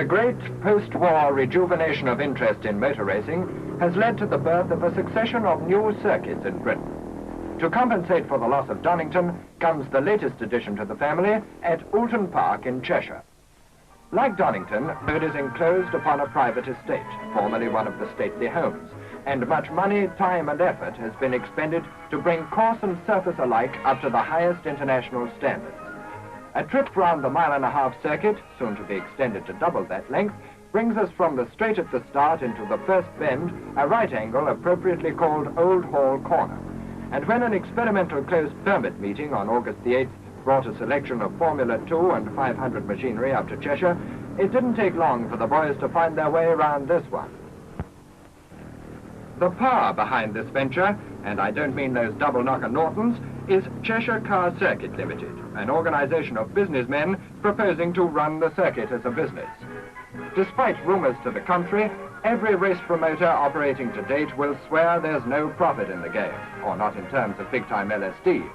The great post-war rejuvenation of interest in motor racing has led to the birth of a succession of new circuits in Britain. To compensate for the loss of Donington comes the latest addition to the family at Oulton Park in Cheshire. Like Donington, it is enclosed upon a private estate, formerly one of the stately homes, and much money, time and effort has been expended to bring course and surface alike up to the highest international standards. A trip round the mile-and-a-half circuit, soon to be extended to double that length, brings us from the straight at the start into the first bend, a right angle appropriately called Old Hall Corner. And when an experimental closed permit meeting on August the 8th brought a selection of Formula 2 and 500 machinery up to Cheshire, it didn't take long for the boys to find their way around this one. The power behind this venture, and I don't mean those double-knocker Nortons, is Cheshire Car Circuit Limited, an organization of businessmen proposing to run the circuit as a business. Despite rumors to the contrary, every race promoter operating to date will swear there's no profit in the game, or not in terms of big-time LSD.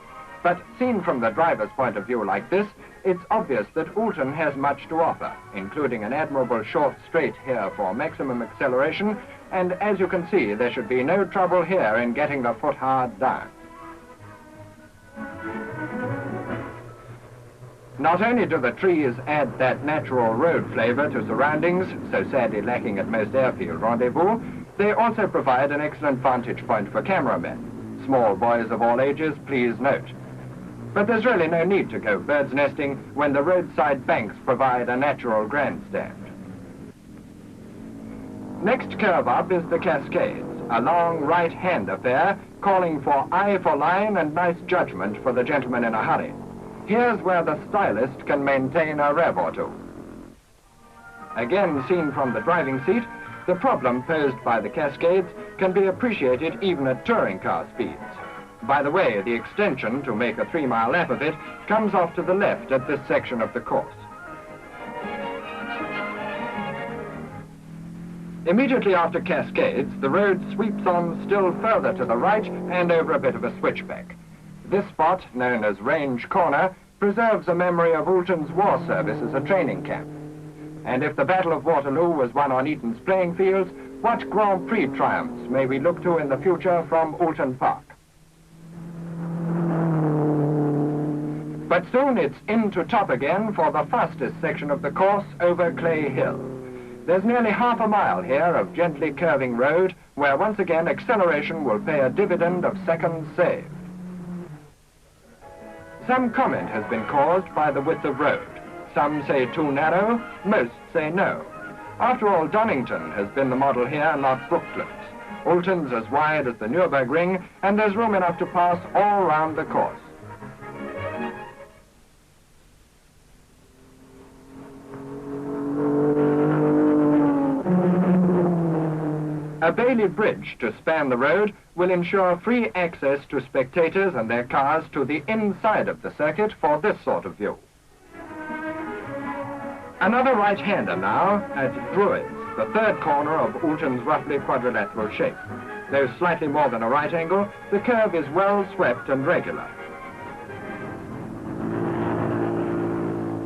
But seen from the driver's point of view like this, it's obvious that Oulton has much to offer, including an admirable short straight here for maximum acceleration, and as you can see, there should be no trouble here in getting the foot hard down. Not only do the trees add that natural road flavor to surroundings, so sadly lacking at most airfield rendezvous, they also provide an excellent vantage point for cameramen. Small boys of all ages, please note. But there's really no need to go bird's nesting when the roadside banks provide a natural grandstand. Next curve up is the Cascades, a long right-hand affair calling for eye for line and nice judgment for the gentleman in a hurry. Here's where the stylist can maintain a rev or two. Again, seen from the driving seat, the problem posed by the Cascades can be appreciated even at touring car speeds. By the way, the extension to make a 3-mile lap of it comes off to the left at this section of the course. Immediately after Cascades, the road sweeps on still further to the right and over a bit of a switchback. This spot, known as Range Corner, preserves a memory of Oulton's war service as a training camp. And if the Battle of Waterloo was won on Eton's playing fields, what Grand Prix triumphs may we look to in the future from Oulton Park? But soon it's in to top again for the fastest section of the course over Clay Hill. There's nearly half a mile here of gently curving road where once again acceleration will pay a dividend of seconds saved. Some comment has been caused by the width of road. Some say too narrow, most say no. After all, Donington has been the model here, not Brooklands. Oulton's as wide as the Nürburgring, and there's room enough to pass all round the course. A Bailey bridge to span the road will ensure free access to spectators and their cars to the inside of the circuit for this sort of view. Another right-hander now at Druids, the third corner of Oulton's roughly quadrilateral shape. Though slightly more than a right angle, the curve is well swept and regular.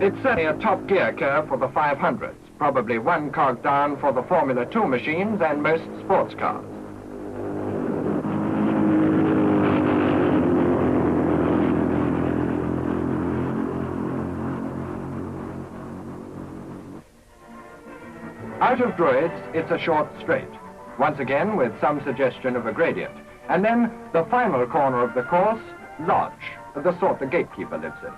It's certainly a top gear curve for the 500s, probably one cog down for the Formula 2 machines and most sports cars. Out of Druids, it's a short straight, once again with some suggestion of a gradient. And then the final corner of the course, Lodge, the sort the gatekeeper lives in.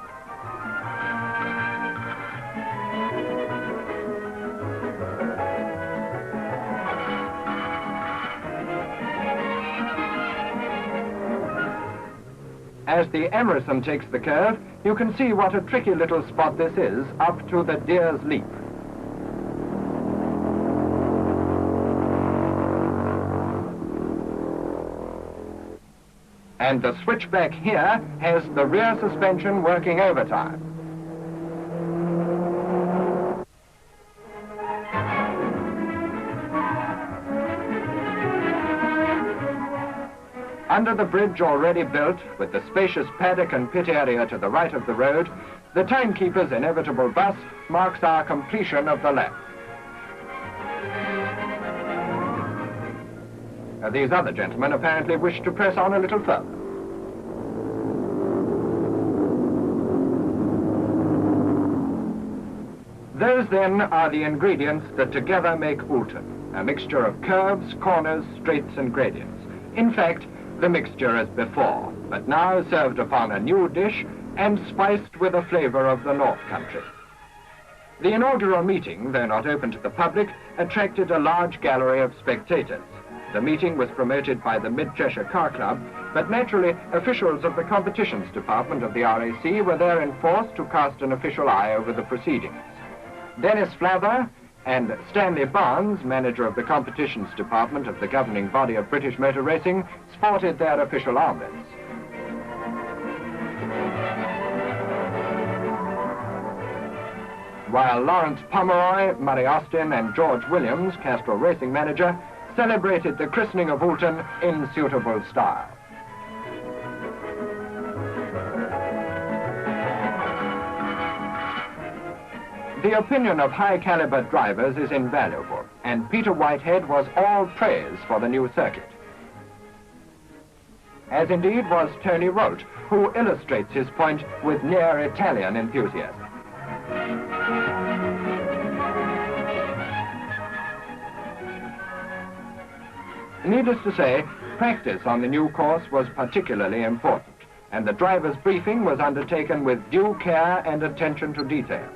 As the Emerson takes the curve, you can see what a tricky little spot this is up to the Deer's Leap. And the switchback here has the rear suspension working overtime. Under the bridge already built, with the spacious paddock and pit area to the right of the road, the timekeeper's inevitable bus marks our completion of the lap. These other gentlemen apparently wish to press on a little further. Those, then, are the ingredients that together make Oulton, a mixture of curves, corners, straights, and gradients. In fact, the mixture as before, but now served upon a new dish and spiced with a flavor of the North Country. The inaugural meeting, though not open to the public, attracted a large gallery of spectators. The meeting was promoted by the Mid-Cheshire Car Club, but naturally officials of the competitions department of the RAC were there in force to cast an official eye over the proceedings. Dennis Flather and Stanley Barnes, manager of the competitions department of the governing body of British motor racing, sported their official armbands. While Lawrence Pomeroy, Murray Austin and George Williams, Castrol Racing manager, celebrated the christening of Oulton in suitable style. The opinion of high-caliber drivers is invaluable, and Peter Whitehead was all praise for the new circuit. As indeed was Tony Rolt, who illustrates his point with near Italian enthusiasm. Needless to say, practice on the new course was particularly important, and the driver's briefing was undertaken with due care and attention to detail.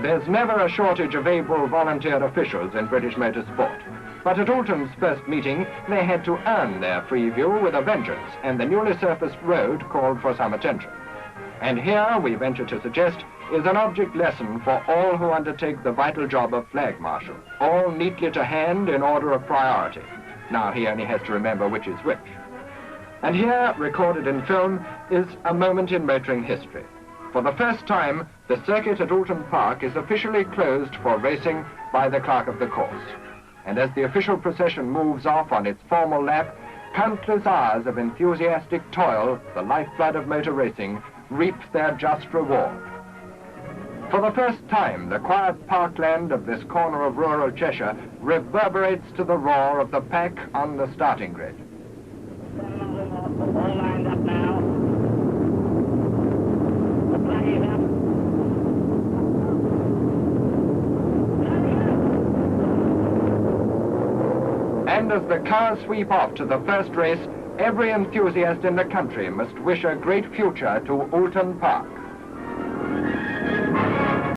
There's never a shortage of able volunteer officials in British motorsport, but at Oulton's first meeting, they had to earn their free view with a vengeance, and the newly surfaced road called for some attention. And here, we venture to suggest, is an object lesson for all who undertake the vital job of flag marshal, all neatly to hand in order of priority. Now he only has to remember which is which. And here, recorded in film, is a moment in motoring history. For the first time, the circuit at Oulton Park is officially closed for racing by the clerk of the course. And as the official procession moves off on its formal lap, countless hours of enthusiastic toil, the lifeblood of motor racing, reap their just reward. For the first time, the quiet parkland of this corner of rural Cheshire reverberates to the roar of the pack on the starting grid. All lined up now. The flag is up. And as the cars sweep off to the first race, every enthusiast in the country must wish a great future to Oulton Park.